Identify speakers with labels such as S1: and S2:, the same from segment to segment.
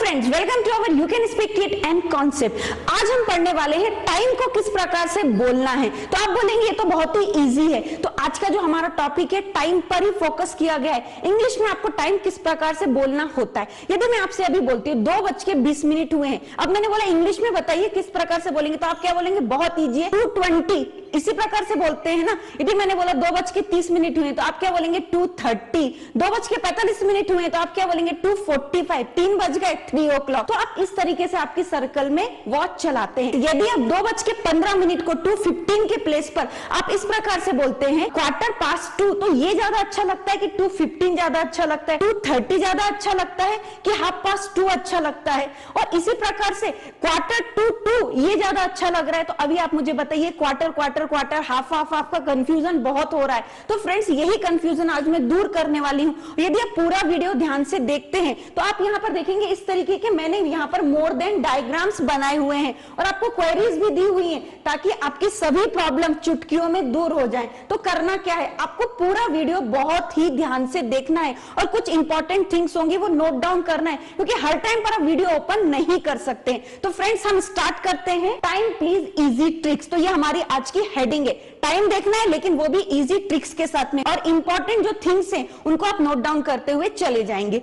S1: Friends, welcome to our you can speak it and concept. आज हम पढ़ने वाले हैं टाइम को किस प्रकार से बोलना है। तो आप बोलेंगे ये तो बहुत ही इजी है। तो आज का जो हमारा टॉपिक है टाइम पर ही फोकस किया गया है। इंग्लिश में आपको टाइम किस प्रकार से बोलना होता है। यदि मैं आपसे अभी बोलती हूँ 2:20 हुए हैं, अब मैंने बोला इंग्लिश में बताइए किस प्रकार से बोलेंगे, तो आप क्या बोलेंगे? बहुत इजी है, 2:20 इसी प्रकार से बोलते हैं ना। यदि मैंने बोला 2:30 हुए तो आप क्या बोलेंगे? 2:30। 2:45 हुए तो आप क्या बोलेंगे? 2:45। 3 बज गए, 3 o'clock। तो आप इस तरीके से आपकी सर्कल में वॉच चलाते हैं। यदि आप 2:15 को 2:15 के प्लेस पर आप इस प्रकार से बोलते हैं 2:15, तो ये ज्यादा अच्छा लगता है कि 2:15 ज्यादा अच्छा लगता है, 2:30 ज्यादा अच्छा लगता है कि 2:30 अच्छा लगता है, और इसी प्रकार से 1:45 ये ज्यादा अच्छा लग रहा है। तो अभी आप मुझे बताइए क्वार्टर, हाफ का कंफ्यूजन बहुत हो रहा है। तो फ्रेंड्स, यही कंफ्यूजन आज मैं दूर करने वाली हूं। यदि आप पूरा वीडियो ध्यान से देखते हैं तो आप यहां पर देखेंगे इस तरीके के मैंने यहां पर मोर देन डायग्राम्स बनाए हुए हैं और आपको क्वेरीज भी दी हुई हैं ताकि आपकी सभी प्रॉब्लम चुटकियों में दूर हो जाएं। तो करना क्या है, आपको पूरा वीडियो बहुत ही ध्यान से देखना है और कुछ इंपॉर्टेंट थिंग्स होंगी वो नोट डाउन करना है, क्योंकि हर टाइम पर आप वीडियो ओपन नहीं कर सकते। तो फ्रेंड्स, हम स्टार्ट करते हैं। Time please easy tricks. तो ये हमारी आज की हेडिंग है। टाइम देखना है लेकिन वो भी इजी ट्रिक्स के साथ में, और इंपॉर्टेंट जो थिंग्स हैं उनको आप नोट डाउन करते हुए चले जाएंगे।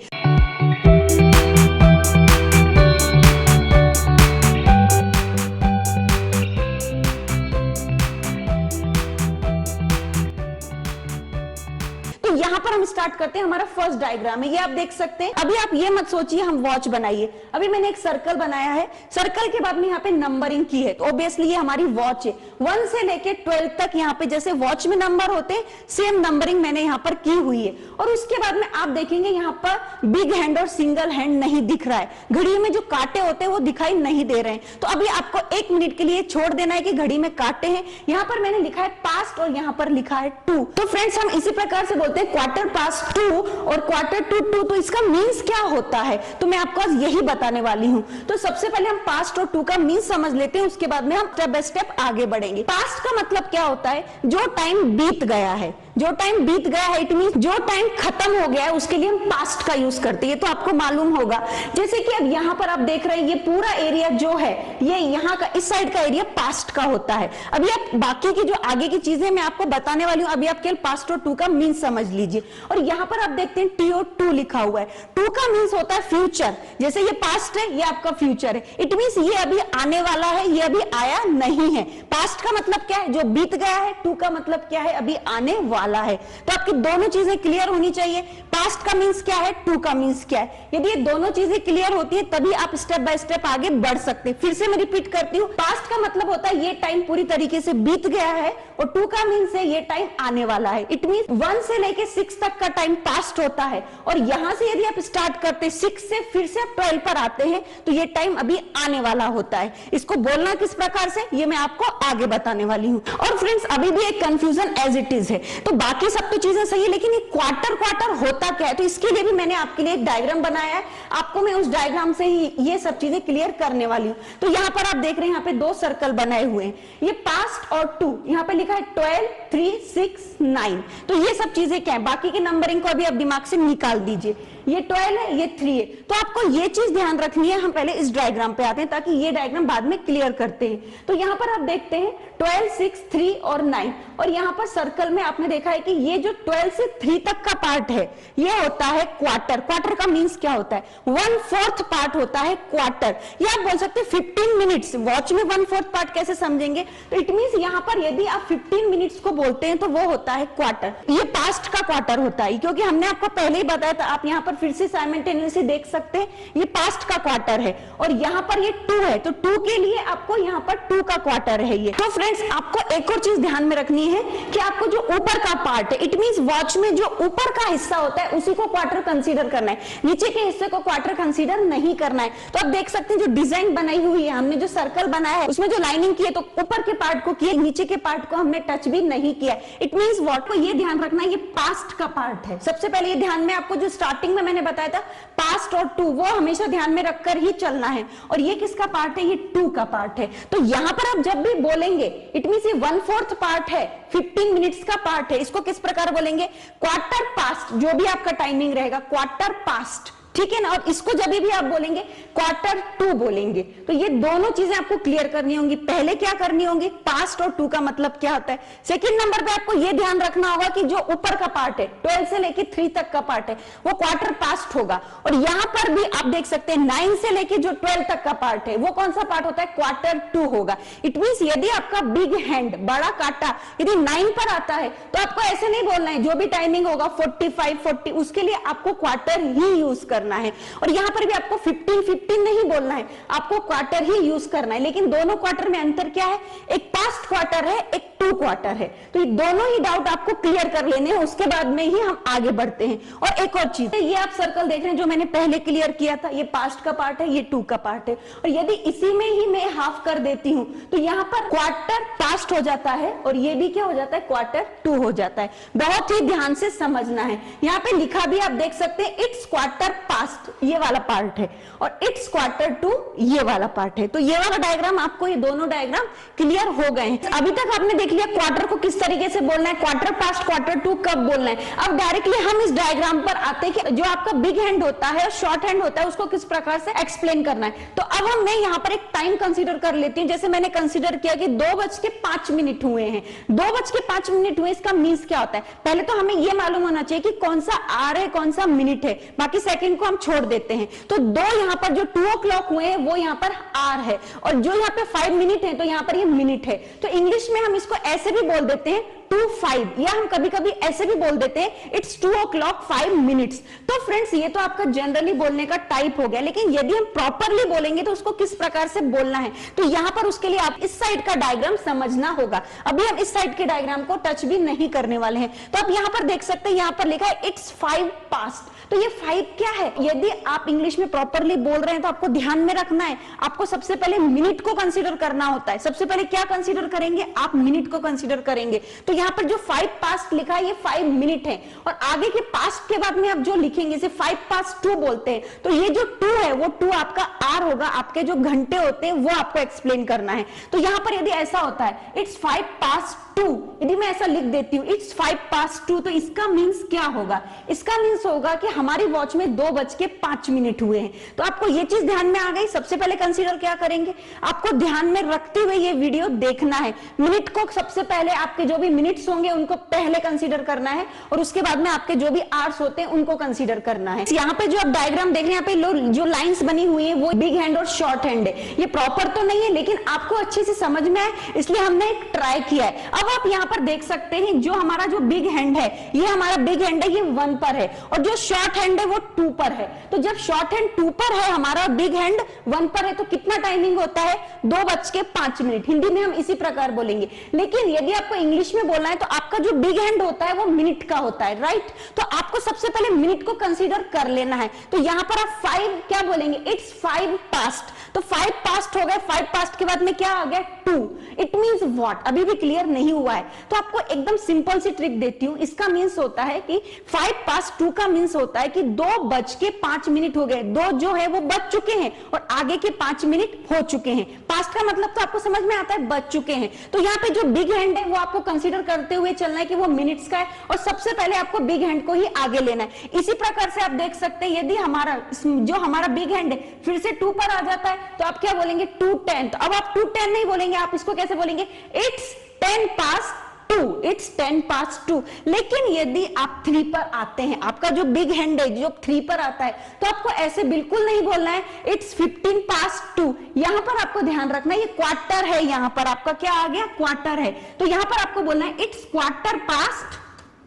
S1: तो यहां पर हम स्टार्ट करते हैं। हमारा फर्स्ट डायग्राम है, ये आप देख सकते हैं। अभी आप ये मत सोचिए हम वॉच बनाइए। अभी मैंने एक सर्कल बनाया है, सर्कल के बाद में यहाँ पे नंबरिंग की है, तो ऑब्वियसली ये हमारी वॉच है। 1 से लेके 12 तक यहाँ पे जैसे वॉच में नंबर होते हैं, सेम नंबरिंग मैंने यहाँ पर की हुई है। और उसके बाद में आप देखेंगे यहाँ पर बिग हैंड और सिंगल हैंड नहीं दिख रहा है। घड़ी में जो कांटे होते हैं वो दिखाई नहीं दे रहे हैं। तो अभी आपको 1 मिनट के लिए छोड़ देना है कि घड़ी में कांटे हैं। यहाँ पर मैंने लिखा है पास्ट और यहाँ पर लिखा है 2। तो फ्रेंड्स, हम इसी प्रकार से बोलते हैं 2:15 और 2:15। तो इसका मीन्स क्या होता है, तो मैं आपको आज यही बताने वाली हूं। तो सबसे पहले हम पास्ट और 2 का मीन्स समझ लेते हैं, उसके बाद में हम स्टेप बाय स्टेप आगे बढ़ेंगे। पास्ट का मतलब क्या होता है? जो टाइम बीत गया है, जो टाइम बीत गया है, इट मींस जो टाइम खत्म हो गया है उसके लिए हम पास्ट का यूज करते हैं। तो आपको मालूम होगा, जैसे कि अब यहाँ पर आप देख रहे हैं ये पूरा एरिया जो है, ये यहाँ का इस साइड का एरिया पास्ट का होता है। अभी आप बाकी की जो आगे की चीजें मैं आपको बताने वाली हूँ, अभी आप केवल पास्ट और 2 का मीन्स समझ लीजिए। और यहाँ पर आप देखते हैं TO2 लिखा हुआ है। 2 का मीन्स होता है फ्यूचर। जैसे ये पास्ट है, ये आपका फ्यूचर है। इट मीन्स ये अभी आने वाला है, ये अभी आया नहीं है। पास्ट का मतलब क्या है? जो बीत गया है। 2 का मतलब क्या है? अभी आने वाला है। तो आपकी दोनों चीजें क्लियर होनी चाहिए। पास्ट का मीन्स क्या है, 2 का मीन्स क्या है। यदि ये दोनों चीजें क्लियर होती है तभी आप स्टेप बाय स्टेप आगे बढ़ सकते हैं। फिर से मैं रिपीट करती हूँ, पास्ट का मतलब होता है ये टाइम पूरी तरीके से बीत गया है, और 2 का मीन्स है ये टाइम आने वाला है। इट मीन्स 1 से लेके 6 तक का टाइम पास्ट होता है, और यहां से यदि आप स्टार्ट करते हैं 6 से, फिर से आप 12 पर आते हैं, तो ये टाइम अभी आने वाला होता है। इसको बोलना किस प्रकार से, ये मैं आपको आगे बताने वाली हूँ। और फ्रेंड्स, अभी भी एक कंफ्यूजन एज इट इज है। तो बाकी सब तो चीजें सही है, लेकिन ये क्वार्टर होता क्या है, तो इसके लिए भी मैंने आपके लिए एक डायग्राम बनाया है। आपको मैं उस डायग्राम से ही ये सब चीजें क्लियर करने वाली हूँ। तो यहाँ पर आप देख रहे हैं, यहाँ पे 2 सर्कल बनाए हुए हैं। ये पास्ट और 2, यहाँ पे लिखा है 12, 3, 6, 9। तो ये सब चीजें क्या है, बाकी की नंबरिंग को अभी आप दिमाग से निकाल दीजिए। ये 12 है, ये 3 है। तो आपको ये चीज ध्यान रखनी है। हम पहले इस डायग्राम पे आते हैं ताकि ये डायग्राम बाद में क्लियर करते हैं। तो यहाँ पर आप देखते हैं 12, 6, 3 और 9, और यहाँ पर सर्कल में आपने देखा है कि ये जो 12 से 3 तक का पार्ट है ये होता है क्वार्टर। क्वार्टर का मीन्स क्या होता है? 1/4 पार्ट होता है क्वार्टर। या आप बोल सकते हैं 15 मिनट्स। वॉच में 1/4 पार्ट कैसे समझेंगे? तो इट मीन्स यहाँ पर यदि आप 15 मिनट्स को बोलते हैं तो वो होता है क्वार्टर। ये पास्ट का क्वार्टर होता है, क्योंकि हमने आपको पहले ही बताया था। आप यहाँ पर फिर से साइमल्टेनियसली देख सकते हैं, ये पास्ट का क्वार्टर है, और यहाँ पर ये 2 है, तो 2 के लिए आपको यहाँ पर 2 का क्वार्टर है ये। तो फ्रेंड्स, आपको एक और चीज ध्यान में रखनी है कि आपको जो ऊपर का पार्ट है, इट मींस वॉच में जो ऊपर का हिस्सा होता है उसी को क्वार्टर कंसीडर करना है, नीचे के हिस्से को क्वार्टर कंसीडर नहीं करना है। तो आप देख सकते हैं जो डिजाइन बनाई हुई है, हमने जो सर्कल बनाया है उसमें जो लाइनिंग की है, तो ऊपर के पार्ट को किया, नीचे के पार्ट को हमने टच भी नहीं किया। इट मींस वॉट को ये ध्यान रखना है, ये पास्ट का पार्ट है। सबसे पहले ये ध्यान में आपको जो स्टार्टिंग में मैंने बताया था पास्ट और 2, वो हमेशा ध्यान में रखकर ही चलना है। और ये किसका पार्ट है? ये 2 का पार्ट है। तो यहां पर आप जब भी बोलेंगे इट मींस ये 1/4 पार्ट है, 15 मिनट्स का पार्ट है। इसको किस प्रकार बोलेंगे? Quarter past. जो भी आपका टाइमिंग रहेगा क्वार्टर पास्ट, ठीक है ना। और इसको जब भी आप बोलेंगे क्वार्टर टू बोलेंगे। तो ये दोनों चीजें आपको क्लियर करनी होंगी। पहले क्या करनी होंगी, पास्ट और टू का मतलब क्या होता है। सेकंड नंबर पे आपको ये ध्यान रखना होगा कि जो ऊपर का पार्ट है 12 से लेके 3 तक का पार्ट है वो क्वार्टर पास्ट होगा, और यहां पर भी आप देख सकते हैं 9 से लेके जो 12 तक का पार्ट है वो कौन सा पार्ट होता है, क्वार्टर टू होगा। इट मींस यदि आपका बिग हैंड, बड़ा काटा यदि 9 पर आता है तो आपको ऐसे नहीं बोलना है जो भी टाइमिंग होगा 45, 40 उसके लिए आपको क्वार्टर ही यूज करना है। और यहां पर भी आपको 15, 15 नहीं बोलना है, आपको क्वार्टर ही यूज करना है। लेकिन दोनों क्वार्टर में अंतर क्या है, एक पास्ट क्वार्टर है, एक टू क्वार्टर है। तो ये दोनों ही डाउट आपको क्लियर कर लेने हैं, उसके बाद में ही हम आगे बढ़ते हैं। और एक और चीज, ये आप सर्कल देख रहे हैं जो मैंने पहले क्लियर किया था, ये पास्ट का पार्ट है, ये टू का पार्ट है। और यदि इसी में ही मैं हाफ कर देती हूं तो यहां पर क्वार्टर पास्ट हो जाता है और ये भी क्या हो जाता है, क्वार्टर टू हो जाता है। बहुत ही ध्यान से समझना है। यहाँ पे लिखा भी आप देख सकते हैं, इट्स क्वार्टर पास्ट ये वाला पार्ट है और इट्स क्वार्टर टू ये वाला पार्ट है। तो ये वाला डायग्राम आपको, ये दोनों डायग्राम क्लियर हो गए हैं। अभी तक आपने देख लिया क्वार्टर को किस तरीके से बोलना है, क्वार्टर पास्ट, क्वार्टर टू कब बोलना है। अब डायरेक्टली हम इस डायग्राम पर आते हैं कि जो आपका बिग हैंड होता है और शॉर्ट हैंड होता है उसको किस प्रकार से एक्सप्लेन करना है। तो अब हम मैं यहाँ पर एक टाइम कंसीडर कर लेती हूँ। जैसे मैंने कंसीडर किया कि 2:05 हुए हैं, 2:05 हुए, इसका मीन्स क्या होता है। पहले तो हमें यह मालूम होना चाहिए कि कौन सा आवर है, कौन सा मिनट है, बाकी सेकंड को हम छोड़ देते हैं। तो दो यहाँ पर जो 2 o'clock हुए हैं वो यहाँ पर आवर है, और जो यहाँ पे 5 मिनट है तो यहाँ पर ये मिनट है। तो इंग्लिश में हम इसको ऐसे भी बोल देते हैं 2:05, या हम कभी कभी ऐसे भी बोल देते हैं इट्स 2 o'clock 5 minutes। तो फ्रेंड्स ये तो आपका जनरली बोलने का टाइप हो गया, लेकिन यदि हम प्रॉपरली बोलेंगे तो उसको किस प्रकार से बोलना है, तो यहां पर उसके लिए आप इस साइड का डायग्राम समझना होगा। अभी हम इस साइड के डायग्राम को टच भी नहीं करने वाले हैं। तो आप यहां पर देख सकते हैं, यहां पर लिखा है इट्स 5 past। तो ये 5 क्या है, यदि आप इंग्लिश में प्रॉपरली बोल रहे हैं तो आपको ध्यान में रखना है, आपको सबसे पहले मिनट को कंसीडर करना होता है। सबसे पहले क्या कंसीडर करेंगे, आप मिनट को कंसीडर करेंगे। तो यहाँ पर जो 5 past लिखा है ये 5 मिनट है, और आगे के पास्ट के बाद में आप जो लिखेंगे इसे 5 past 2 बोलते हैं। तो ये जो 2 है वो 2 आपका आर होगा, आपके जो घंटे होते हैं वो आपको एक्सप्लेन करना है। तो यहाँ पर यदि ऐसा होता है इट्स 5 past 2, यदि मैं ऐसा लिख देती हूँ इट्स 5 past 2, तो इसका मीन्स क्या होगा, इसका मीन्स होगा कि हमारी वॉच में 2:05 हुए हैं। तो आपको ये चीज ध्यान में आ गई। सबसे पहले कंसीडर क्या करेंगे, आपको ध्यान में रखते हुए ये वीडियो देखना है। मिनट को सबसे पहले, आपके जो भी मिनट्स होंगे उनको पहले कंसीडर करना है, और उसके बाद में आपके जो भी आवर्स होते हैं उनको कंसीडर करना है। यहाँ पे जो आप डायग्राम देख रहे हैं, यहाँ पे जो लाइंस बनी हुई है वो बिग हैंड और शॉर्ट हैंड है। ये प्रॉपर तो नहीं है लेकिन आपको अच्छे से समझ में आए इसलिए हमने एक ट्राई किया है। अब आप यहाँ पर देख सकते हैं जो हमारा जो बिग हैंड है, ये हमारा बिग हैंड है, ये 1 पर है, और जो शॉर्ट हैंड है वो 2 पर है। तो जब शॉर्ट हैंड 2 पर है, हमारा बिग हैंड 1 पर है, तो कितना टाइमिंग होता है, 2:05। हिंदी में हम इसी प्रकार बोलेंगे। लेकिन यदि आपको इंग्लिश में बोलना है तो आपका जो बिग हैंड होता है वो मिनट का होता है, राइट। तो आपको सबसे पहले मिनट को कंसीडर कर लेना है। तो यहां पर आप 5 क्या बोलेंगे, इट्स 5 past। तो 5 past हो गए, 5 past के बाद में क्या आ गया, 2। इट मींस व्हाट, अभी भी क्लियर नहीं हुआ है तो आपको एकदम सिंपल सी ट्रिक देती हूं। इसका मींस होता है कि 5 past 2 का मींस होता है कि 2:05 हो गए, 2 जो है वो बज चुके हैं और आगे के 5 मिनट हो चुके हैं। पास्ट का मतलब तो आपको समझ में आता है, बज चुके हैं। तो यहाँ पे जो बिग हैंड है वो आपको कंसीडर करते हुए चलना है कि वो मिनट्स का है, और सबसे पहले आपको बिग हैंड को ही आगे लेना है। इसी प्रकार से आप देख सकते हैं यदि हमारा बिग हैंड है फिर से 2 पर आ जाता है तो आप क्या बोलेंगे, 2:10। तो अब आप 2:10 नहीं बोलेंगे, आप इसको कैसे बोलेंगे, इट्स 10 past 2, इट्स 10 past 2। लेकिन यदि आप 3 पर आते हैं, आपका जो बिग हैंड है जो 3 पर आता है, तो आपको ऐसे बिल्कुल नहीं बोलना है इट्स 15 past 2। यहां पर आपको ध्यान रखना है ये क्वार्टर है, यहां पर आपका क्या आ गया, क्वार्टर है। तो यहां पर आपको बोलना है इट्स क्वार्टर past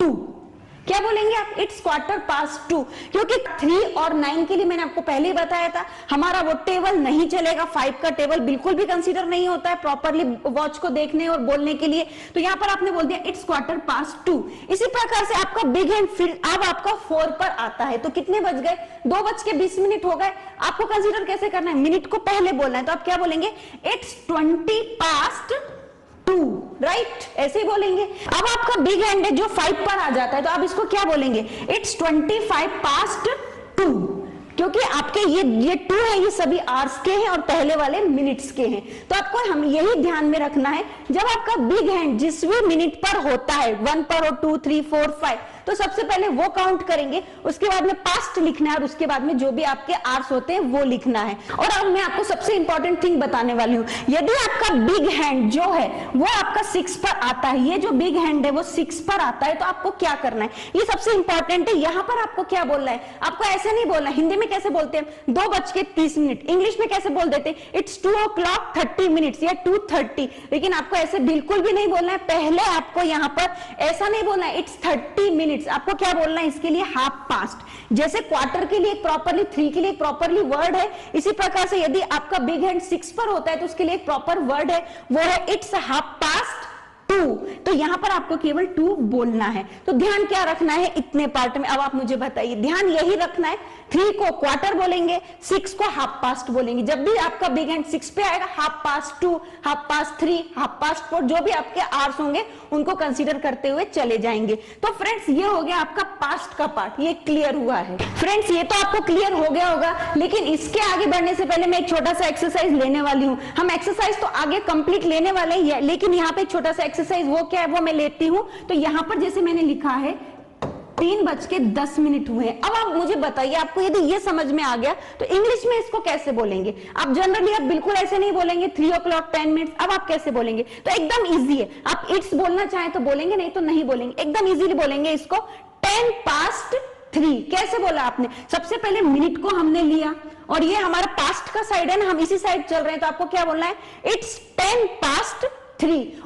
S1: 2। क्या बोलेंगे आप, इट्स क्वार्टर past 2, क्योंकि 3 और 9 के लिए मैंने आपको पहले ही बताया था हमारा वो टेबल नहीं चलेगा। 5 का टेबल बिल्कुल भी कंसीडर नहीं होता है प्रॉपरली वॉच को देखने और बोलने के लिए। तो यहां पर आपने बोल दिया इट्स क्वार्टर past 2। इसी प्रकार से आपका बिग हैंड फिर अब आपका 4 पर आता है, तो कितने बज गए, 2:20 हो गए। आपको कंसीडर कैसे करना है, मिनट को पहले बोलना है, तो आप क्या बोलेंगे, इट्स 20 past 2, राइट, ऐसे ही बोलेंगे। अब आपका बिग हैंड है जो 5 पर आ जाता है, तो आप इसको क्या बोलेंगे, इट्स 25 past 2, क्योंकि आपके ये 2 है, ये सभी आवर्स के हैं और पहले वाले मिनट्स के हैं। तो आपको हम यही ध्यान में रखना है, जब आपका बिग हैंड जिस भी मिनट पर होता है, 1 पर हो, 2, 3, 4, 5, तो सबसे पहले वो काउंट करेंगे, उसके बाद में पास्ट लिखना है और उसके बाद में जो भी आपके आवर्स होते हैं वो लिखना है। और अब मैं आपको सबसे इंपॉर्टेंट थिंग बताने वाली हूं, यदि आपका बिग हैंड जो है वो आपका 6 पर आता है, ये जो बिग हैंड है वो 6 पर आता है, तो आपको क्या करना है, ये सबसे इंपॉर्टेंट है। यहां पर आपको क्या बोलना है, आपको ऐसे नहीं बोलना, हिंदी में कैसे बोलते हैं 2:30, इंग्लिश में कैसे बोल देते हैं इट्स 2:30 या 2:30, लेकिन आपको ऐसे बिल्कुल भी नहीं बोलना है। पहले आपको यहां पर ऐसा नहीं बोलना है इट्स 30 मिनट्स, आपको क्या बोलना है इसके लिए हाफ पास्ट। जैसे क्वार्टर के लिए प्रॉपरली, 3 के लिए प्रॉपरली वर्ड है, इसी प्रकार से यदि आपका बिग हैंड 6 पर होता है तो उसके लिए एक प्रॉपर वर्ड है, वो है इट्स हाफ पास्ट 2। तो यहां पर आपको केवल 2 बोलना है। तो ध्यान क्या रखना है इतने पार्ट में, अब आप मुझे बताइए, ध्यान यही रखना है, 3 को क्वार्टर बोलेंगे, 6 को हाफ पास्ट बोलेंगे। जब भी आपका बिग हैंड 6 पे आएगा, half past 2, half past 3, half past 4, जो भी आपके आवर्स होंगे उनको कंसीडर करते हुए चले जाएंगे। तो फ्रेंड्स ये हो गया आपका पास्ट का पार्ट, ये क्लियर हुआ है। फ्रेंड्स ये तो आपको क्लियर हो गया होगा, लेकिन इसके आगे बढ़ने से पहले मैं एक छोटा सा एक्सरसाइज लेने वाली हूं। हम एक्सरसाइज तो आगे कंप्लीट लेने वाले हैं, लेकिन यहाँ पे एक छोटा सा एक्सरसाइज वो क्या है वो मैं लेती हूं। तो यहां पर जैसे मैंने लिखा है 3:10 हुए हैं। अब आप मुझे बताइए, आपको यदि ये समझ में आ गया तो इंग्लिश में इसको कैसे बोलेंगे। आप जनरली आप बिल्कुल ऐसे नहीं बोलेंगे 3:10। अब आप कैसे बोलेंगे, तो एकदम इजी है, आप इट्स बोलना चाहें तो बोलेंगे, नहीं तो नहीं बोलेंगे, एकदम इजीली बोलेंगे इसको 10:03। कैसे बोला आपने, सबसे पहले मिनट को हमने लिया और ये हमारा पास्ट का साइड है ना, हम इसी साइड चल रहे हैं, तो आपको क्या बोलना है इट्स 10:03।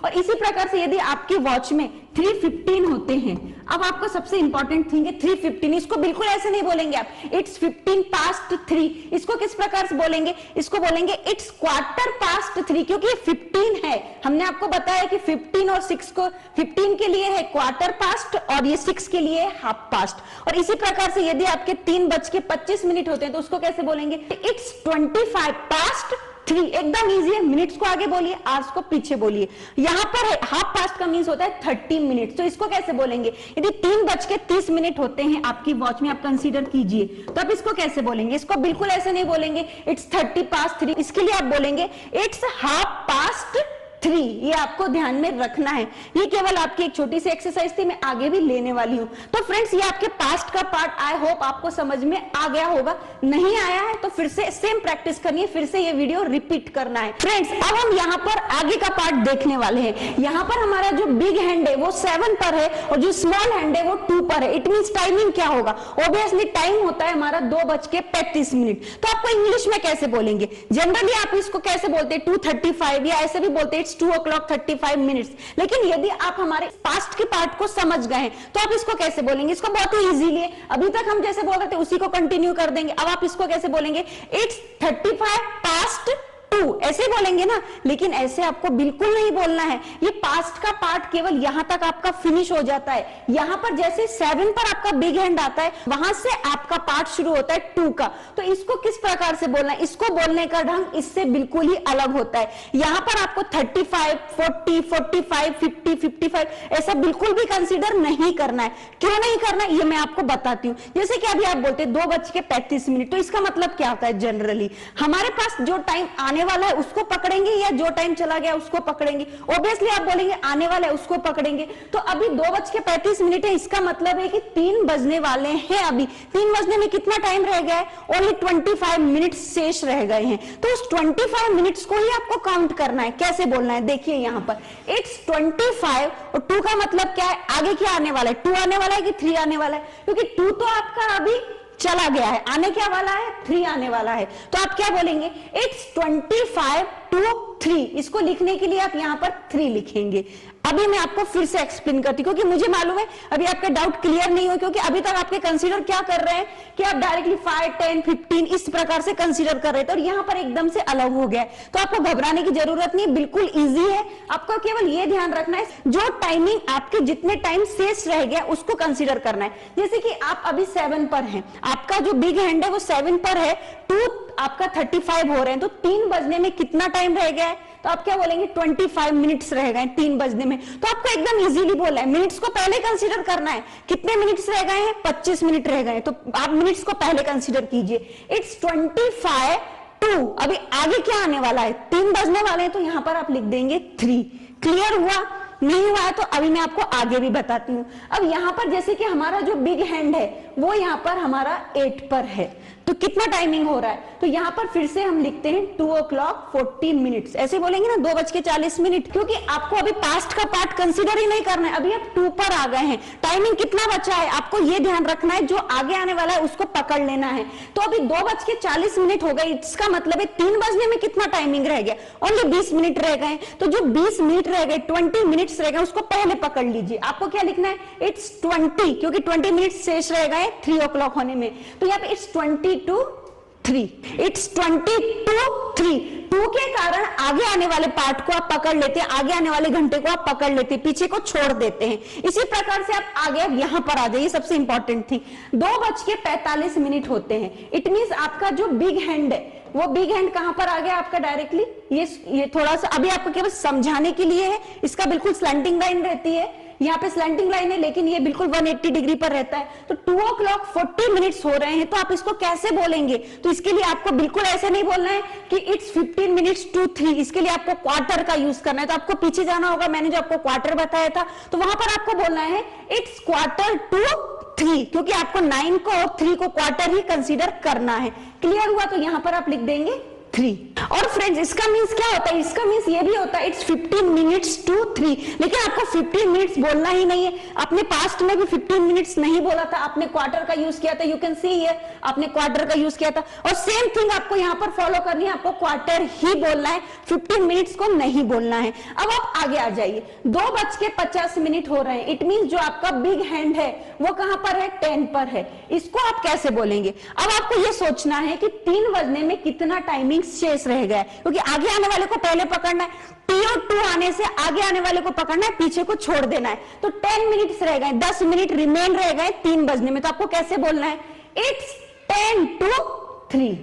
S1: और इसी प्रकार से यदि आपकी वॉच में 3:15 होते हैं, अब आपको सबसे इंपॉर्टेंट थिंग है 3:15, इसको बिल्कुल ऐसे नहीं बोलेंगे आप इट्स 15:3। इसको किस प्रकार से बोलेंगे, इसको बोलेंगे इट्स 3:15, क्योंकि ये 15 है। हमने आपको बताया कि 15 और 6 को, 15 के लिए है क्वार्टर पास्ट और ये 6 के लिए हाफ पास्ट। और इसी प्रकार से यदि आपके 3:25 होते हैं तो उसको कैसे बोलेंगे इट्स 25:3। एकदम इजी है, मिनट्स को आगे बोलिए, आवर्स को पीछे बोलिए। यहां पर हाफ पास्ट का मींस होता है 30 मिनट्स, तो इसको कैसे बोलेंगे, यदि 3:30 होते हैं आपकी वॉच में, आप कंसीडर कीजिए, तो आप इसको कैसे बोलेंगे, इसको बिल्कुल ऐसे नहीं बोलेंगे इट्स 30:3, इसके लिए आप बोलेंगे इट्स हाफ पास्ट 3। ये आपको ध्यान में रखना है, ये केवल आपकी एक छोटी सी एक्सरसाइज थी, मैं आगे भी लेने वाली हूं। तो फ्रेंड्स ये आपके पास्ट का पार्ट आई होप आपको समझ में आ गया होगा, नहीं आया है तो फिर से सेम प्रैक्टिस करनी है, फिर से ये वीडियो रिपीट करना है। फ्रेंड्स अब हम यहाँ पर आगे का पार्ट देखने वाले हैं। यहाँ पर हमारा जो बिग हैंड है वो 7 पर है और जो स्मॉल हैंड है वो 2 पर है। इट मींस टाइमिंग क्या होगा, ऑब्वियसली टाइम होता है हमारा 2:35। तो आपको इंग्लिश में कैसे बोलेंगे, जनरली आप इसको कैसे बोलते हैं 2:35 या ऐसे भी बोलते हैं 2:35, लेकिन यदि आप हमारे पास्ट के पार्ट को समझ गए तो आप इसको कैसे बोलेंगे, इसको बहुत ही इजीली है, अभी तक हम जैसे बोल रहे थे उसी को कंटिन्यू कर देंगे। अब आप इसको कैसे बोलेंगे इट्स 35:2, ऐसे बोलेंगे ना, लेकिन ऐसे आपको बिल्कुल नहीं बोलना है। ये पास्ट का पार्ट केवल यहां तक आपका फिनिश हो जाता है। यहां पर जैसे 7 पर आपका बिग हैंड आता है, वहां से आपका पार्ट शुरू होता है 2 का। तो इसको किस प्रकार से बोलना है, इसको बोलने का ढंग इससे बिल्कुल ही अलग होता है। यहां पर आपको 35, 40, 45, 50, 55 ऐसा बिल्कुल भी कंसीडर नहीं करना है। क्यों नहीं करना है ये मैं आपको बताती हूँ। जैसे कि अभी आप बोलते हैं 2:35, तो इसका मतलब क्या होता है, जनरली हमारे पास जो टाइम आने वाला है उसको पकड़ेंगे या जो टाइम चला गया उसको पकड़ेंगे। ऑब्वियसली आप बोलेंगे आने वाला है उसको पकड़ेंगे। तो अभी 2:35 है, इसका मतलब है कि 3 बजने वाले हैं। अभी 3 बजने में कितना टाइम रह गया है, ओनली 25 मिनट्स शेष रह गए हैं। तो उस 25 मिनट्स को ही आपको काउंट करना है। कैसे बोलना है, देखिए यहां पर इट्स 25 और 2 का मतलब क्या है, आगे क्या आने वाला है, 2 आने वाला है कि 3 आने वाला है, क्योंकि 2 तो आपका अभी चला गया है, आने क्या वाला है 3 आने वाला है। तो आप क्या बोलेंगे इट्स 25 to 3। इसको लिखने के लिए आप यहां पर 3 लिखेंगे। अभी मैं आपको फिर से एक्सप्लेन करती हूँ, क्योंकि मुझे मालूम है अभी आपका डाउट क्लियर नहीं हो, क्योंकि अभी तक आपके कंसीडर क्या कर रहे हैं कि आप डायरेक्टली 5, 10, 15 इस प्रकार से कंसीडर कर रहे थे और यहां पर एकदम से अलग हो गया है। तो आपको घबराने की जरूरत नहीं, बिल्कुल इजी है। आपको केवल ये ध्यान रखना है जो टाइमिंग आपके जितने टाइम शेष रह गया उसको कंसीडर करना है। जैसे कि आप अभी 7 पर हैं, आपका जो बिग हैंड है वो 7 पर है, 2 आपका 35 हो रहे हैं, तो 3 बजने में कितना टाइम रह गया है, तो आप क्या बोलेंगे 25 मिनट्स रह गए 3 बजने में। तो आपको एकदम इजीली बोला है, मिनट्स को पहले कंसीडर करना है। कितने मिनट्स रह गए हैं, 25 मिनट रह गए, तो आप मिनट्स को पहले कंसीडर कीजिए। इट्स 25 to, अभी आगे क्या आने वाला है, 3 बजने वाले हैं, तो यहां पर आप लिख देंगे 3। क्लियर हुआ। नहीं हुआ है तो अभी मैं आपको आगे भी बताती हूँ। अब यहाँ पर जैसे कि हमारा जो बिग हैंड है वो यहाँ पर हमारा 8 पर है, तो कितना टाइमिंग हो रहा है, तो यहाँ पर फिर से हम लिखते हैं 2:40 ऐसे बोलेंगे ना 2:40, क्योंकि आपको अभी पास्ट का पार्ट कंसीडर ही नहीं करना है, अभी आप 2 पर आ गए हैं। टाइमिंग कितना बचा है आपको ये ध्यान रखना है, जो आगे आने वाला है उसको पकड़ लेना है। तो अभी 2:40 हो गए, इसका मतलब है 3 बजने में कितना टाइमिंग रह गया, ओनली 20 मिनट रह गए। तो जो 20 मिनट रह गए, 20 मिनट्स रह गए, उसको पहले पकड़ लीजिए। आपको क्या लिखना है, इट्स 20, क्योंकि 20 मिनट शेष रह गए 3 o'clock होने में, तो यहाँ पे इट्स 20:03, इट्स 20:03। 2 के कारण आगे आने वाले पार्ट को आप पकड़ लेते हैं, आगे आने वाले घंटे को आप पकड़ लेते हैं, पीछे को छोड़ देते हैं। इसी प्रकार से आप आगे अब यहां पर आ जाइए, सबसे इंपॉर्टेंट थी 2:45 होते हैं। इट मींस आपका जो बिग हैंड है वो बिग हैंड कहां पर आ गया आपका डायरेक्टली, ये थोड़ा सा अभी आपको केवल समझाने के लिए है, इसका बिल्कुल स्लैंटिंग लाइन रहती है, यहाँ पे स्लैंटिंग लाइन है लेकिन ये बिल्कुल 180 डिग्री पर रहता है। तो 2:40 हो रहे हैं, तो आप इसको कैसे बोलेंगे, तो इसके लिए आपको बिल्कुल ऐसे नहीं बोलना है कि इट्स 15 मिनट्स टू 3, इसके लिए आपको क्वार्टर का यूज करना है। तो आपको पीछे जाना होगा, मैंने जो आपको क्वार्टर बताया था, तो वहां पर आपको बोलना है इट्स 2:45, क्योंकि आपको 9 को और 3 को क्वार्टर ही कंसीडर करना है। क्लियर हुआ, तो यहां पर आप लिख देंगे 3। और फ्रेंड्स इसका मींस क्या होता है, इसका मींस ये भी होता है इट्स 15 मिनट्स टू 3, लेकिन आपको 15 मिनट्स बोलना ही नहीं है। आपने पास्ट में भी 15 मिनट्स नहीं बोला था, आपने क्वार्टर का यूज किया था, यू कैन सी हियर आपने क्वार्टर का यूज किया था, और सेम थिंग आपको यहाँ पर फॉलो करनी है, आपको क्वार्टर ही बोलना है, 15 मिनट्स को नहीं बोलना है। अब आप आगे आ जाइए, 2:50 हो रहे हैं, इट मींस जो आपका बिग हैंड है वो कहां पर है, 10 पर है। इसको आप कैसे बोलेंगे, अब आपको ये सोचना है कि 3 बजने में कितना टाइमिंग शेष रह गया है, क्योंकि आगे आने वाले को पहले पकड़ना है, T2 आने से आगे आने वाले को पकड़ना है, पीछे को छोड़ देना है। तो 10 मिनट्स रह गए, 10 मिनट रिमेन रह गए 3 बजने में, तो आपको कैसे बोलना है, इट्स 10:03।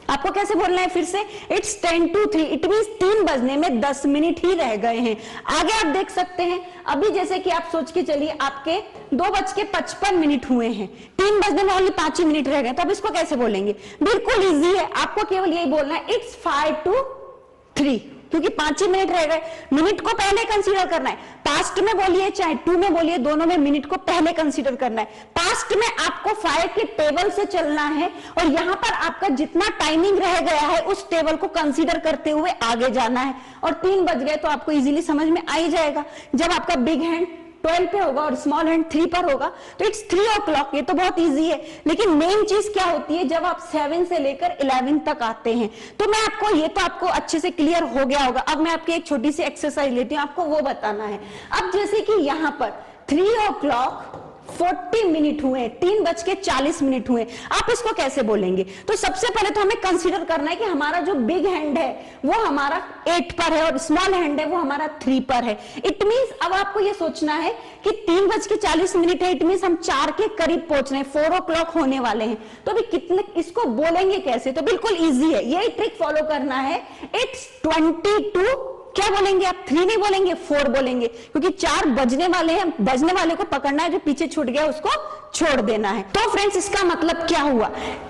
S1: आपको कैसे बोलना है फिर से, इट्स 10:03, इट मींस 3 बजने में 10 मिनट ही रह गए हैं। आगे आप देख सकते हैं, अभी जैसे कि आप सोच के चलिए आपके 2:55 हुए हैं, 3 बजने में ओनली 5 ही मिनट रह गए, तो अब इसको कैसे बोलेंगे, बिल्कुल इजी है, आपको केवल यही बोलना है इट्स 5:03, क्योंकि 5 ही मिनट रह गए, मिनट को पहले कंसीडर करना है। पास्ट में बोलिए चाहे 2 में बोलिए, दोनों में मिनट को पहले कंसीडर करना है। पास्ट में आपको 5 के टेबल से चलना है, और यहां पर आपका जितना टाइमिंग रह गया है उस टेबल को कंसीडर करते हुए आगे जाना है। और 3 बज गए तो आपको इजीली समझ में आ ही जाएगा, जब आपका बिग हैंड 12 पे होगा और स्मॉल हैंड 3 पर होगा तो इट्स 3 o'clock। ये तो बहुत इजी है, लेकिन मेन चीज क्या होती है, जब आप 7 से लेकर 11 तक आते हैं, तो मैं आपको, ये तो आपको अच्छे से क्लियर हो गया होगा। अब मैं आपकी एक छोटी सी एक्सरसाइज लेती हूँ, आपको वो बताना है। अब जैसे कि यहां पर 3:40 हुए, 3:40 हुए, आप इसको कैसे बोलेंगे, तो सबसे पहले तो हमें कंसीडर करना है कि हमारा जो बिग हैंड है वो हमारा 8 पर है और स्मॉल हैंड है वो हमारा 3 पर है। इट मींस अब आपको ये सोचना है कि 3:40 है, इट मींस हम 4 के करीब पहुंच रहे हैं, 4 o'clock होने वाले हैं। तो अभी कितने, इसको बोलेंगे कैसे, तो बिल्कुल इजी है, यही ट्रिक फॉलो करना है। इट्स 22, क्या बोलेंगे आप, 3 नहीं बोलेंगे, 4 बोलेंगे, क्योंकि 4 बजने वाले हैं, बजने वाले को पकड़ना है, जो पीछे छूट गया उसको छोड़ देना है। तो फ्रेंड्स इसका मतलब क्या हुआ,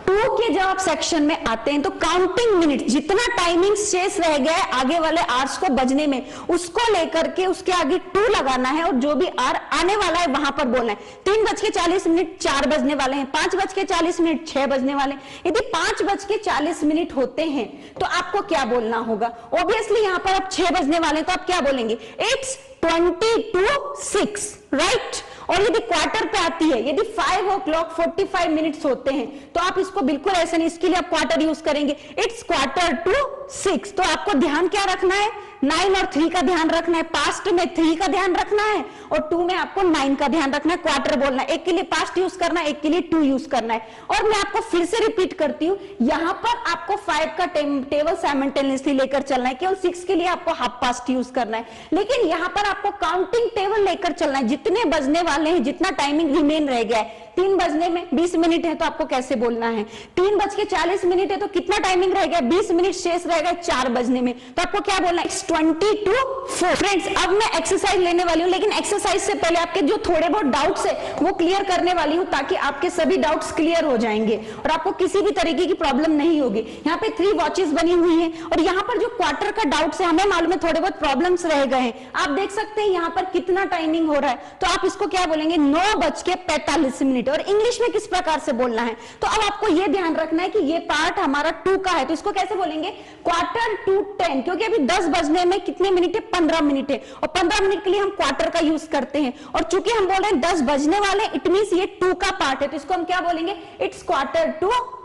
S1: 2 के जब आप सेक्शन में आते हैं तो काउंटिंग मिनट, जितना टाइमिंग शेष रह गया है आगे वाले आवर्स को बजने में, उसको लेकर के उसके आगे 2 लगाना है, और जो भी आर आने वाला है वहां पर बोलना है। 3:40 4 बजने वाले हैं, 5:40 6 बजने वाले हैं। यदि 5:40 होते हैं तो आपको क्या बोलना होगा, ऑब्वियसली यहां पर आप 6 बजने वाले हैं, तो आप क्या बोलेंगे, इट्स 22:06, राइट। और यदि क्वार्टर पे आती है, यदि 5:45 होते हैं, तो आप इसको बिल्कुल ऐसे नहीं, इसके लिए आप क्वार्टर यूज करेंगे, इट्स 5:45। तो आपको ध्यान क्या रखना है, 9 और 3 का ध्यान रखना है, पास्ट में 3 का ध्यान रखना है और 2 में आपको 9 का ध्यान रखना है, क्वार्टर बोलना है, एक के लिए पास्ट यूज करना है, एक के लिए 2 यूज करना है। और मैं आपको फिर से रिपीट करती हूं, यहां पर आपको 5 का टेबल साइमल्टेनियसली लेकर चलना है, केवल 6 के लिए आपको हाफ पास्ट यूज करना है, लेकिन यहां पर आपको काउंटिंग टेबल लेकर चलना है, जितने बजने वाले हैं, जितना टाइमिंग रिमेन रह गया है, 3 बजने में 20 मिनट है तो आपको कैसे बोलना है, 3:40 है तो कितना टाइमिंग रहेगा, 20 मिनट शेष रहेगा 4 बजने में, तो आपको क्या बोलना है, 20 to 4। फ्रेंड्स अब मैं एक्सरसाइज लेने वाली हूँ, लेकिन एक्सरसाइज से पहले आपके जो थोड़े बहुत डाउट्स है वो क्लियर करने वाली हूँ, ताकि आपके सभी डाउट्स क्लियर हो जाएंगे और आपको किसी भी तरीके की प्रॉब्लम नहीं होगी। यहाँ पे 3 वॉचेस बनी हुई हैं और यहाँ पर जो क्वार्टर का डाउट्स है, हमें मालूम है थोड़े बहुत प्रॉब्लम्स रह गए हैं। आप देख सकते हैं यहाँ पर कितना टाइमिंग हो रहा है, तो आप इसको क्या बोलेंगे, 9:45 और इंग्लिश में किस प्रकार से बोलना है। तो अब आपको यह ध्यान रखना है कि ये पार्ट हमारा 2 का है, तो इसको कैसे बोलेंगे, 1/4 क्योंकि अभी 10 बजने में कितने मिनट है, 15 मिनट है, और 15 मिनट के लिए हम क्वार्टर का यूज करते हैं, और चूंकि हम बोल रहे हैं 10 बजने वाले, इट मींस ये 2 का पार्ट है, तो इसको हम क्या बोलेंगे, इट्स 1/4.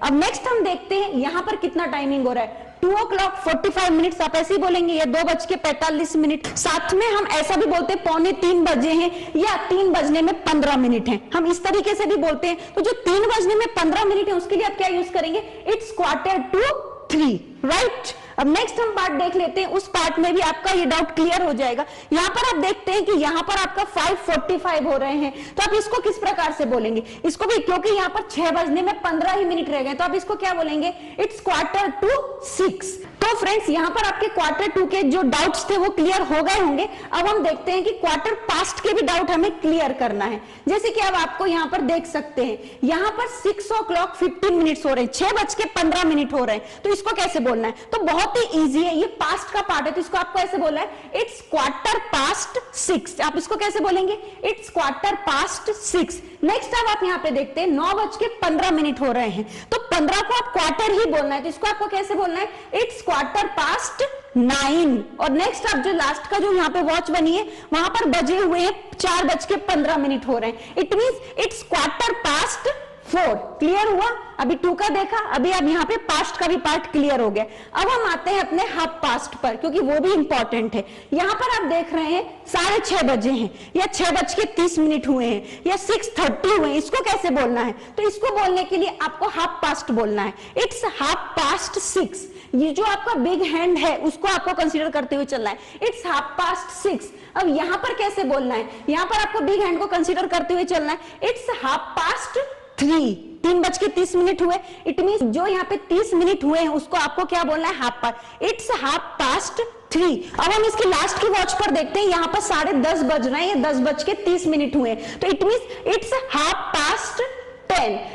S1: अब नेक्स्ट हम देखते हैं यहां पर कितना टाइमिंग हो रहा है, 2:45, आप ऐसे ही बोलेंगे, या 2:45। साथ में हम ऐसा भी बोलते हैं 2:45 बजे हैं, या 3 बजने में 15 मिनट है, हम इस तरीके से भी बोलते हैं। तो जो 3 बजने में 15 मिनट है उसके लिए आप क्या यूज करेंगे, इट्स 2:45, राइट। अब नेक्स्ट हम पार्ट देख लेते हैं, उस पार्ट में भी आपका ये डाउट क्लियर हो जाएगा। यहां पर आप देखते हैं कि यहां पर आपका 5:45 हो रहे हैं, तो आप इसको किस प्रकार से बोलेंगे, इसको भी, क्योंकि यहां पर 6 बजने में 15 ही मिनट रह गए, तो आप इसको क्या बोलेंगे, इट्स 5:45। तो फ्रेंड्स यहां पर आपके 2:15 के जो डाउट्स थे वो क्लियर हो गए होंगे। अब हम देखते हैं कि 1/4 के भी डाउट हमें क्लियर करना है। जैसे कि अब आपको यहां पर देख सकते हैं, यहां पर 6:15 हो रहे हैं, 6:15 हो रहे हैं, तो इसको कैसे बोलना है, तो बहुत ही इजी है, ये पास्ट का पार्ट है, तो इसको आपको ऐसे बोलना है, इट्स 6:15। आप इसको कैसे बोलेंगे, इट्स 6:15। नेक्स्ट अब आप यहाँ पे देखते हैं 9:15 हो रहे हैं, तो 15 को आप क्वार्टर ही बोलना है, तो इसको आपको कैसे बोलना है, इट्स 9:15। और नेक्स्ट आप जो लास्ट का जो यहाँ पे वॉच बनी है वहां पर बजे हुए हैं 4:15 हो रहे हैं, इट मींस इट्स 4:15। क्लियर हुआ, अभी 2 का देखा, अभी अब यहाँ पे पास्ट का भी पार्ट क्लियर हो गया। अब हम आते हैं अपने हाफ पास्ट पर, क्योंकि वो भी इंपॉर्टेंट है। यहाँ पर आप देख रहे हैं 6:30 बजे हैं, या 6:30 हुए हैं, या 6:30 हुए हैं, इसको कैसे बोलना है, तो इसको बोलने के लिए आपको हाफ पास्ट बोलना है, इट्स 6:30। ये जो आपका बिग हैंड है उसको आपको कंसीडर करते हुए चलना है, इट्स 6:30। अब यहां पर कैसे बोलना है, यहां पर आपको बिग हैंड को कंसीडर करते हुए चलना है, इट्स 3:30। 3:30 हुए, इट मींस जो यहाँ पे 30 मिनट हुए हैं उसको आपको क्या बोलना है, हाफ पास्ट, इट्स 3:30। अब हम इसकी लास्ट की वॉच पर देखते हैं, यहाँ पर 10:30 बज रहे हैं, या 10:30 हुए हैं, तो इट मींस इट्स 10:30।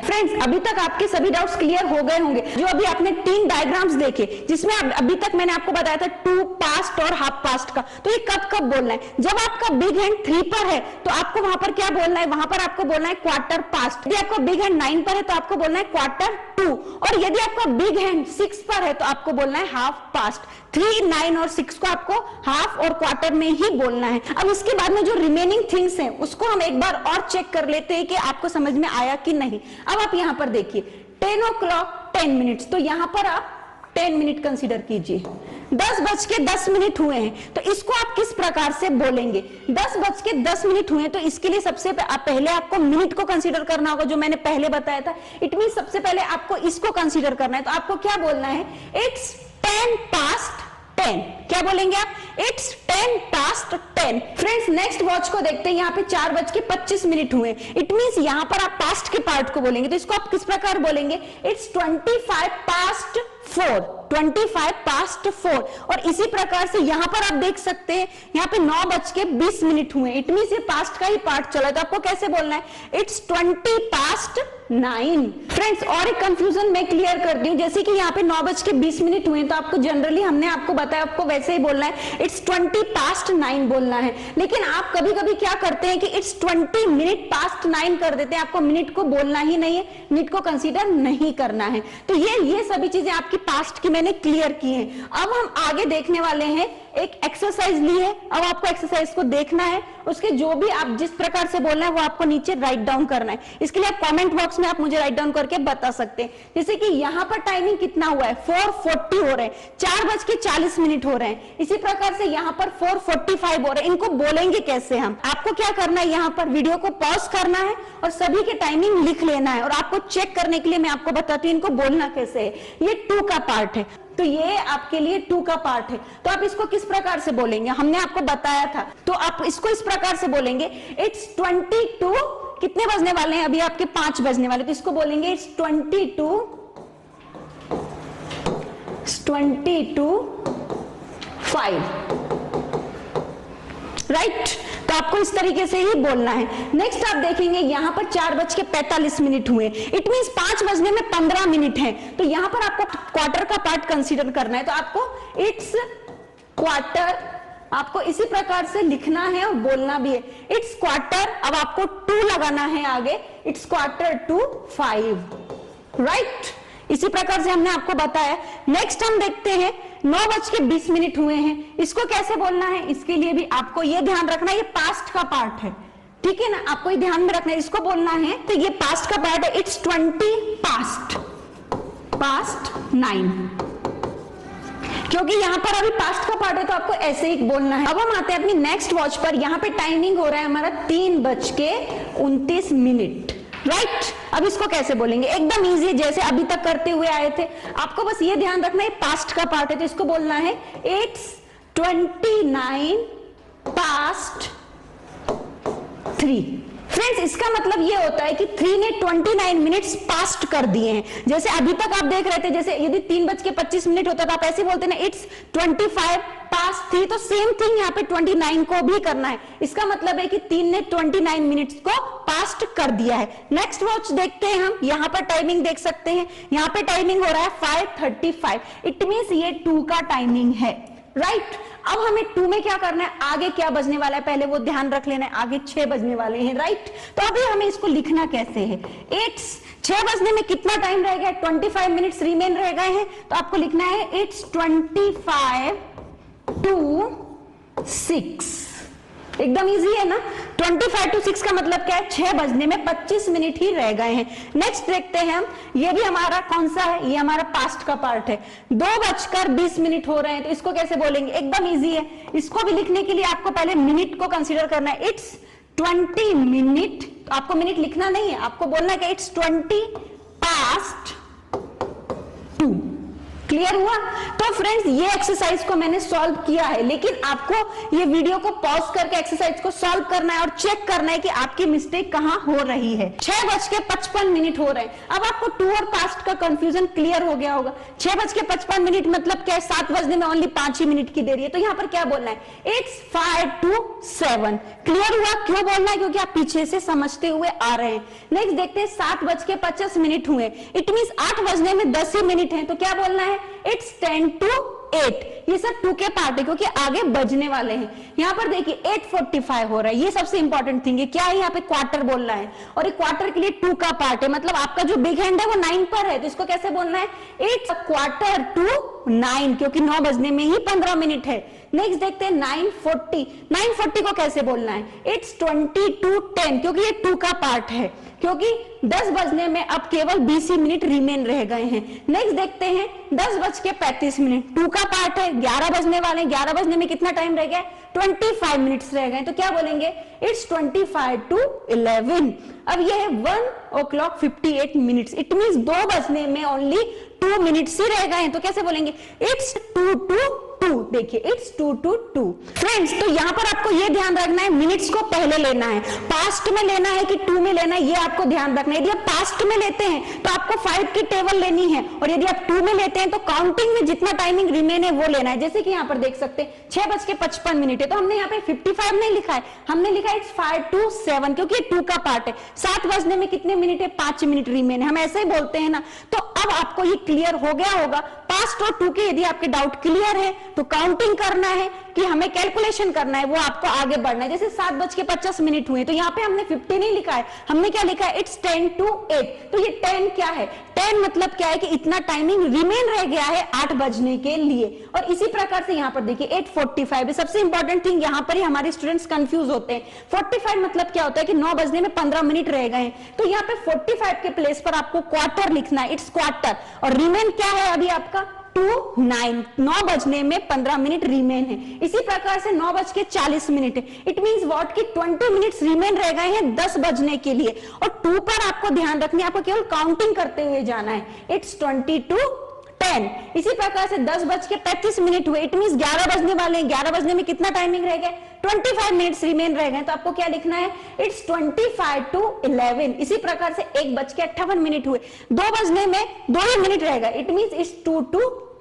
S1: फ्रेंड्स अभी तक आपके सभी डाउट्स क्लियर हो गए होंगे। जो अभी आपने 3 डायग्राम्स देखे, जिसमें अभी तक मैंने आपको बताया था 2 पास्ट और हाफ पास्ट का, तो ये कब कब बोलना है, जब आपका बिग हैंड 3 पर है तो आपको वहां पर क्या बोलना है, वहां पर आपको बोलना है क्वार्टर पास्ट। यदि आपका बिग हैंड 9 पर है तो आपको बोलना है 2:15, और यदि आपका बिग हैंड 6 पर है तो आपको बोलना है हाफ पास्ट। 3, 9 और 6 को आपको हाफ और क्वार्टर में ही बोलना है। अब इसके बाद में जो रिमेनिंग थिंग्स हैं उसको हम एक बार और चेक कर लेते हैं कि आपको समझ में आया कि नहीं। अब आप यहां पर देखिए 10:10, तो यहां पर आप 10 मिनट कंसीडर कीजिए। 10:10 हुए हैं, तो इसको आप किस प्रकार से बोलेंगे, 10:10 हुए हैं, तो इसके लिए सबसे पहले आपको मिनट को कंसीडर करना होगा, जो मैंने पहले बताया था। इट मीन सबसे पहले आपको इसको कंसीडर करना है, तो आपको क्या बोलना है, इट्स 10:10। क्या बोलेंगे आप, इट्स 10:10। फ्रेंड्स नेक्स्ट वॉच को देखते हैं, यहाँ पे 4:25 हुए, इट मींस यहाँ पर आप पास्ट के पार्ट को बोलेंगे, तो इसको आप किस प्रकार बोलेंगे, इट्स 25:04। और इसी प्रकार से यहां पर आप देख सकते हैं यहाँ पे 9:20 हुए, इट मींस ये पास्ट का ही पार्ट चला है, तो आपको कैसे बोलना है, इट्स 20:09। फ्रेंड्स और एक कंफ्यूजन मैं क्लियर कर दी हूं, जैसे कि यहाँ पे 9:20 हुए, तो आपको जनरली हमने आपको बताया आपको वैसे ही बोलना है, इट्स 20:09 बोलना है। लेकिन आप कभी कभी क्या करते हैं कि इट्स 20 मिनट पास्ट 9 कर देते हैं, आपको मिनट को बोलना ही नहीं है, मिनट को कंसीडर नहीं करना है। तो ये सभी चीजें आपकी पास्ट की मैंने क्लियर की हैं। अब हम आगे देखने वाले हैं, एक एक्सरसाइज ली है, अब आपको एक्सरसाइज को देखना है, उसके जो भी आप जिस प्रकार से बोलना है वो आपको नीचे राइट डाउन करना है। इसके लिए आप कमेंट बॉक्स में आप मुझे राइट डाउन करके बता सकते हैं। जैसे कि यहाँ पर टाइमिंग कितना हुआ है, 4:40 हो रहे हैं, 4:40 हो रहे हैं। इसी प्रकार से यहाँ पर 4:45 हो रहे हैं। इनको बोलेंगे कैसे हम, आपको क्या करना है, यहाँ पर वीडियो को पॉज करना है और सभी के टाइमिंग लिख लेना है, और आपको चेक करने के लिए मैं आपको बताती हूँ इनको बोलना कैसे है। ये 2 का पार्ट है, तो ये आपके लिए 2 का पार्ट है, तो आप इसको किस प्रकार से बोलेंगे, हमने आपको बताया था, तो आप इसको इस प्रकार से बोलेंगे, इट्स 22 कितने बजने वाले हैं? अभी आपके 5 बजने वाले, तो इसको बोलेंगे इट्स 22:5, राइट। तो आपको इस तरीके से ही बोलना है। नेक्स्ट आप देखेंगे यहां पर 4:45 हुए, इट मींस 5 बजने में 15 मिनट है, तो यहां पर आपको क्वार्टर का पार्ट कंसीडर करना है, तो आपको इट्स क्वार्टर आपको इसी प्रकार से लिखना है और बोलना भी है, इट्स क्वार्टर। अब आपको 2 लगाना है आगे, इट्स 4:45, राइट। इसी प्रकार से हमने आपको बताया। नेक्स्ट हम देखते हैं 9:20 हुए हैं, इसको कैसे बोलना है? इसके लिए भी आपको ये ध्यान रखना है, ये पास्ट का पार्ट है, ठीक है ना, आपको ये ध्यान में रखना है। इसको बोलना है तो ये पास्ट का पार्ट है, इट्स 20 पास्ट 9, क्योंकि यहां पर अभी पास्ट का पार्ट है तो आपको ऐसे ही बोलना है। अब हम आते हैं अपनी नेक्स्ट वॉच पर, यहां पे टाइमिंग हो रहा है हमारा 3:29, राइट। अब इसको कैसे बोलेंगे? एकदम इजी, जैसे अभी तक करते हुए आए थे। आपको बस ये ध्यान रखना है पास्ट का पार्ट है, तो इसको बोलना है इट्स 29 पास्ट 3। फ्रेंड्स, इसका मतलब ये होता है कि 3 ने 29 मिनट्स पास्ट कर दिए हैं। जैसे अभी तक आप देख रहे थे, जैसे यदि 3:25 होता तो आप ऐसे बोलते ना इट्स 25 पास्ट 3, तो सेम थिंग यहाँ पे 29 को भी करना है। इसका मतलब है कि 3 ने 29 मिनट्स को पास्ट कर दिया है। नेक्स्ट वॉच देखते हैं हम, यहाँ पर टाइमिंग देख सकते हैं, यहाँ पे टाइमिंग हो रहा है 5:35, इट मींस ये 2 का टाइमिंग है, राइट। अब हमें 2 में क्या करना है, आगे क्या बजने वाला है पहले वो ध्यान रख लेना है, आगे 6 बजने वाले हैं, राइट। तो अभी हमें इसको लिखना कैसे है, इट्स 6 बजने में कितना टाइम रह गया? 25 मिनट्स रिमेन रह गए हैं, तो आपको लिखना है इट्स 25 to 6। एकदम इजी है ना। 25 to 6 का मतलब क्या है? 6 बजने में 25 मिनट ही रह गए हैं। नेक्स्ट देखते हैं हम, ये भी हमारा कौन सा है? ये हमारा पास्ट का पार्ट है। 2:20 हो रहे हैं, तो इसको कैसे बोलेंगे? एकदम इजी है। इसको भी लिखने के लिए आपको पहले मिनट को कंसीडर करना है, इट्स 20 मिनट। आपको मिनट लिखना नहीं है, आपको बोलना है कि इट्स 20 पास्ट 2। क्लियर हुआ? तो फ्रेंड्स, ये एक्सरसाइज को मैंने सॉल्व किया है, लेकिन आपको ये वीडियो को पॉज करके एक्सरसाइज को सॉल्व करना है और चेक करना है कि आपकी मिस्टेक कहां हो रही है। 6:55 हो रहे हैं। अब आपको 2 और पास्ट का कंफ्यूजन क्लियर हो गया होगा। 6:55 मतलब क्या है? 7 बजने में ओनली 5 ही मिनट की देरी है, तो यहां पर क्या बोलना है? It's 5 to 7। क्लियर हुआ? क्यों बोलना है? क्योंकि आप पीछे से समझते हुए आ रहे हैं। नेक्स्ट देखते हैं, 7:50 हुए, इट मींस 8 बजने में 10 ही मिनट है, तो क्या बोलना है? It's 10 to 8। ये सब 2 के पार्ट है क्योंकि आगे बजने वाले हैं। यहां पर देखिए 8:45 हो रहा है, ये सबसे इंपॉर्टेंट थिंग है। क्या है? यहाँ पे क्वार्टर बोलना है, और एक क्वार्टर के लिए 2 का पार्ट है, मतलब आपका जो बिग हैंड है वो 9 पर है, तो इसको कैसे बोलना है? इट्स 8:45 क्योंकि 9 बजने में ही 15 मिनट है। नेक्स्ट देखते हैं 9:40 को कैसे बोलना है? इट्स 20 to 10 क्योंकि ये 2 का पार्ट है, क्योंकि 10 बजने में अब केवल 20 मिनट रिमेन रह गए हैं। नेक्स्ट देखते हैं 10:35, 2 का पार्ट है, 11 बजने वाले हैं। 11 बजने में कितना टाइम रह गया? 25 मिनट्स रह गए, तो क्या बोलेंगे? It's 25 to 11। अब ये है 1:58, इट मींस 2 बजने में ओनली 2 मिनट्स ही रह गए हैं, तो कैसे बोलेंगे? It's 2 to 2। देखिए इट्स 2 to 2। फ्रेंड्स, तो यहां पर आपको यह ध्यान रखना है, मिनट्स को पहले लेना है, पास्ट में लेना है कि 2 में लेना है, ये आपको ध्यान रखना है। यदि आप पास्ट में लेते हैं तो आपको 5 की टेबल लेनी है, और यदि आप 2 में लेते हैं तो काउंटिंग में जितना टाइमिंग रिमेन है वो लेना है। जैसे कि यहाँ पर देख सकते हैं 6:55 है, तो हमने यहाँ पे 55 नहीं लिखा है, हमने लिखा इट्स 5 to 7 क्योंकि ये 2 का पार्ट है। 7 बजने में कितने मिनट है? 5 मिनट रिमेन है, हम ऐसे ही बोलते हैं ना। तो अब आपको ये क्लियर हो गया होगा। पास्ट और 2 के यदि आपके डाउट क्लियर है तो काउंटिंग करना है कि हमें कैलकुलेशन करना है, वो आपको आगे बढ़ना है। जैसे 7:50 हुए, तो यहाँ पे हमने 50 नहीं लिखा है, हमने क्या लिखा है? It's 10 to 8। तो ये 10 क्या है? 10 मतलब क्या है कि इतना टाइमिंग रिमेन रह गया है 8 बजने के लिए। और इसी प्रकार से यहाँ पर देखिए 8:45 है। सबसे इंपॉर्टेंट थिंग यहाँ पर ही हमारे स्टूडेंट्स कंफ्यूज होते हैं। 45 मतलब क्या होता है कि 9 बजने में 15 मिनट रह गए हैं, तो यहाँ पे 45 के प्लेस पर आपको क्वार्टर लिखना है, इट्स क्वार्टर। और रिमेन क्या है अभी आपका? 2:09। 9 बजने में 15 मिनट रिमेन है। इसी प्रकार से 9:40 है, इट मींस व्हाट की 20 मिनट्स रिमेन रह गए हैं 10 बजने के लिए। और 2 पर आपको ध्यान रखनी है, आपको केवल काउंटिंग करते हुए जाना है, इट्स 20 to 10। इसी प्रकार से 10:35 हुए, इट मींस 11 बजने वाले हैं। 11 बजने में कितना टाइमिंग रह गया? 25 मिनट्स रिमेन रह गए, तो आपको क्या लिखना है, इट्स 25 to 11। इसी प्रकार से 1:58 हुए, 2 बजने में 2 ही मिनट रहेगा, इट मींस इट्स 2 to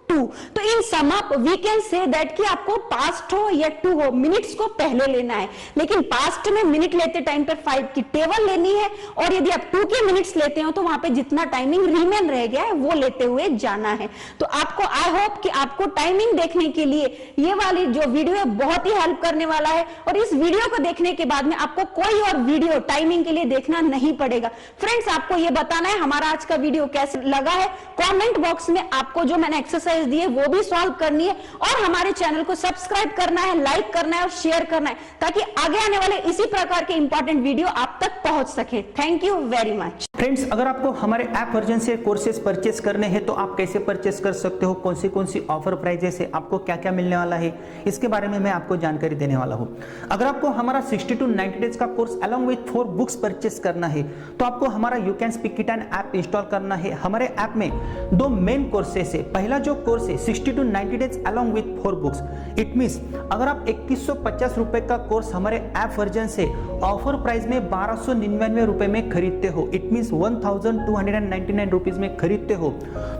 S1: 2। तो in sum up we can say that कि आपको पास्ट हो या टू हो, मिनट्स को पहले लेना है, लेकिन पास्ट में मिनट लेते टाइम पर 5 की टेबल लेनी है, और यदि आप 2 के मिनट्स लेते हो तो वहां पे जितना टाइमिंग रिमेन रह गया है वो लेते हुए जाना है। तो आपको आई होप कि आपको टाइमिंग देखने के लिए ये वाली जो वीडियो है बहुत ही हेल्प करने वाला है, और इस वीडियो को देखने के बाद में आपको कोई और वीडियो टाइमिंग के लिए देखना नहीं पड़ेगा। फ्रेंड्स, आपको ये बताना है हमारा आज का वीडियो कैसे लगा है, कमेंट बॉक्स में आपको जो मैंने एक्सरसाइज दिए वो भी सॉल्व करनी है, और हमारे चैनल को सब्सक्राइब करना है, लाइक करना है और शेयर करना है, ताकि आगे आने वाले इसी प्रकार के इंपॉर्टेंट वीडियो आप तक पहुंच सके। Thank you very much.
S2: Friends, अगर आपको हमारे ऐप वर्जन से कोर्सेज परचेस करने हैं तो आप कैसे परचेस कर सकते हो, कौन सी ऑफर प्राइजेस है, आपको क्या क्या मिलने वाला है, इसके बारे में मैं आपको जानकारी देने वाला हूं। अगर आपको हमारा 60 to 90 डेज का course along with 4 books purchase करना है तो आपको हमारा you can speak it and app install करना है। हमारे ऐप में 2 मेन कोर्सेस है। पहला जो कोर्स है 60 to 90 days along with 4 books, it means अगर आप 2150 रुपए का कोर्स हमारे ऐप वर्जन से ऑफर प्राइस में 1299 रुपए में खरीदते हो, इट मींस 1299 रुपीज में खरीदते हो,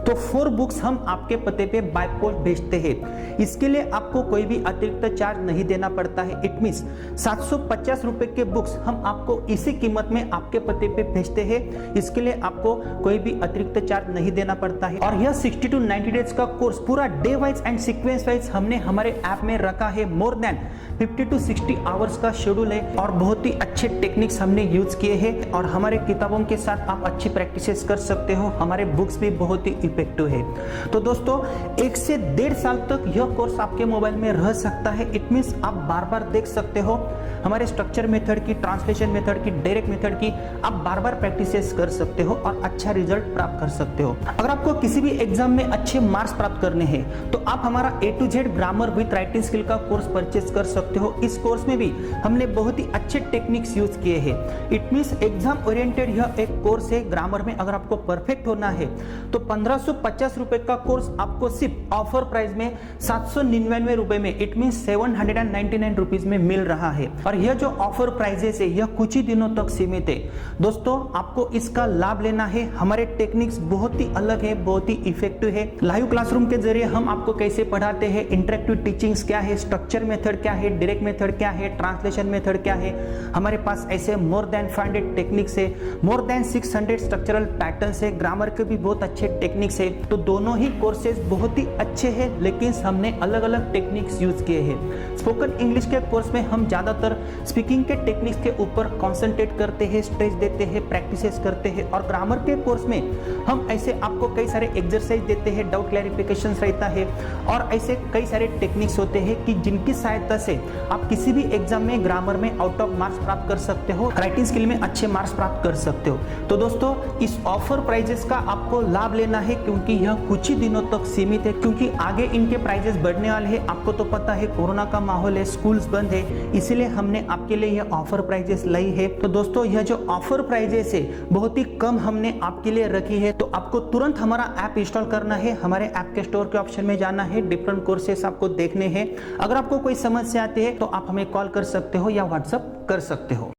S2: तो 4 बुक्स हम आपके पते पे बाय पोस्ट भेजते हैं। इसके लिए आपको कोई भी अतिरिक्त चार्ज नहीं देना पड़ता है। इट मींस 750 रुपए के बुक्स हम आपको इसी कीमत में आपके पते पे भेजते हैं। इसके लिए आपको कोई भी अतिरिक्त चार्ज नहीं देना पड़ता है। और यह 60 to 90 डेज का कोर्स पूरा day wise and sequence wise हमने हमारे ऐप में रखा है। मोर देन 50 to 60 आवर्स का शेड्यूल है, और बहुत ही अच्छे टेक्निक्स हमने यूज किए हैं, और हमारे किताबों के साथ आप अच्छी प्रैक्टिसेस कर सकते हो। हमारे बुक्स भी बहुत ही इफेक्टिव है। तो दोस्तों, 1 से 1.5 साल तक यह कोर्स आपके मोबाइल में रह सकता है। इट मींस आप बार बार देख सकते हो हमारे स्ट्रक्चर मेथड की, ट्रांसलेशन मेथड की, डायरेक्ट मेथड की, आप बार बार प्रैक्टिसेस कर सकते हो और अच्छा रिजल्ट प्राप्त कर सकते हो। अगर आपको किसी भी एग्जाम में अच्छे मार्क्स प्राप्त करने हैं तो आप हमारा A to Z grammar with writing skill का कोर्स परचेस कर सकते हो। इस कोर्स में भी हमने बहुत ही अच्छे टेक्निक्स यूज किए हैं। इट मींस एग्जाम ओरिएंटेड यह एक कोर्स है। ग्रामर में अगर आपको परफेक्ट होना है तो 1550 रुपए का कोर्स आपको सिर्फ ऑफर प्राइस में 799 रुपए में, इट मींस 799 रुपीज में मिल रहा है। और यह जो ऑफर प्राइजेस है यह कुछ ही दिनों तक सीमित है। दोस्तों, आपको इसका लाभ लेना है। हमारे टेक्निक्स बहुत ही अलग है, बहुत ही इफेक्टिव है। लाइव क्लासरूम के जरिए हम आपको कैसे पढ़ाते हैं, इंटरेक्टिव टीचिंग्स क्या है, स्ट्रक्चर मेथड क्या है, डायरेक्ट मेथड क्या है, ट्रांसलेशन मेथड क्या है। हमारे पास ऐसे मोर देन 500 टेक्निक्स है, मोर देन 600 स्ट्रक्चरल पैटर्न्स है, ग्रामर के भी बहुत अच्छे टेक्निक्स है। तो दोनों ही कोर्सेज बहुत ही अच्छे हैं, लेकिन हमने अलग अलग टेक्निक्स यूज किए हैं। स्पोकन इंग्लिश के कोर्स में हम ज्यादातर स्पीकिंग के टेक्निक्स के ऊपर कॉन्सेंट्रेट करते हैं, स्ट्रेस देते हैं, प्रैक्टिसेस करते हैं। और ग्रामर के कोर्स में हम ऐसे आपको कई सारे एक्सरसाइज देते हैं, डाउट क्लैरिफिकेशन रहता है, और ऐसे कई सारे टेक्निक्स होते हैं कि जिनकी सहायता से आप किसी भी एग्जाम में ग्रामर में आउट ऑफ मार्क्स प्राप्त कर सकते हो, राइटिंग स्किल में अच्छे मार्क्स प्राप्त कर सकते हो। तो दोस्तों, इस ऑफर प्राइजेस का आपको लाभ लेना है, क्योंकि यह कुछ ही दिनों तक सीमित है, क्योंकि आगे इनके प्राइजेस बढ़ने वाले हैं। आपको तो पता है कोरोना का माहौल है, स्कूल्स बंद है, इसीलिए हमने आपके लिए यह ऑफर प्राइजेस लाई है। तो दोस्तों, यह जो ऑफर प्राइजेस है बहुत ही कम हमने आपके लिए रखी है। तो आपको तुरंत हमारा ऐप इंस्टॉल करना है, हमारे ऐप के स्टोर के ऑप्शन में जाना है, डिफरेंट कोर्सेस आपको देखने हैं। अगर आपको कोई समस्या आती है तो आप हमें कॉल कर सकते हो या व्हाट्सएप कर सकते हो।